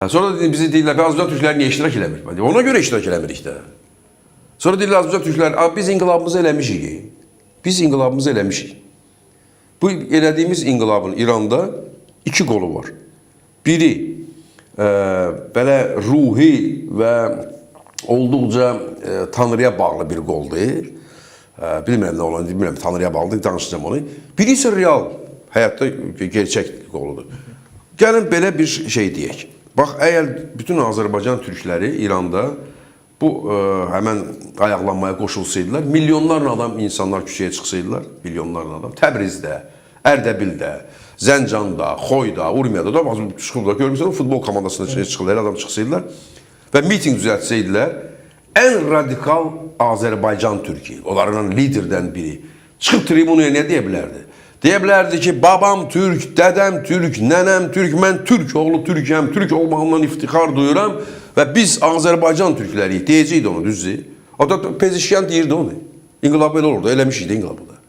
Sonra da bizi deyirlər, Azərbaycan türkləri niyə iştirak eləmir? Ona görə iştirak eləmirik də. Sonra deyirlər, Azərbaycan türkləri, biz inqilabımızı eləmişik. Biz inqilabımızı eləmişik. Bu elədiyimiz inqilabın İranda iki qolu var. Biri belə ruhi və olduqca Tanrıya bağlı bir qoldur. Bilmirəm nə olan, bilmirəm, Tanrıya bağlıdır, danışacağım onu. Biri isə real, həyatda gerçək qoludur. Gəlin belə bir şey deyək. Bax, əgər bütün Azərbaycan türkləri İranda bu həmən ayaqlanmaya qoşulsaydılar, milyonlarla adam, insanlar küçəyə çıxsaydılar, milyonlarla adam, Təbrizdə, Ərdəbildə, Zəncanda, Xoyda, Urmiyada da, çıxırlar, görmüşsünüz, futbol komandasında çıxırlar, adam çıxsaydılar və miting düzəltsəydilər, ən radikal Azərbaycan türkü, onların liderdən biri, çıxıb tribunaya nə deyə bilərdi? Deyə bilərdi ki, babam türk, dədəm türk, nənəm türk, mən türk oğlu türkəm, türk olmağımdan iftixar duyuram və biz Azərbaycan türkləriyik, deyəcəkdi onu, düzdür. O da Pezişkən deyirdi onu. İnqilab elə olurdu, eləmişikdi inqilabı da.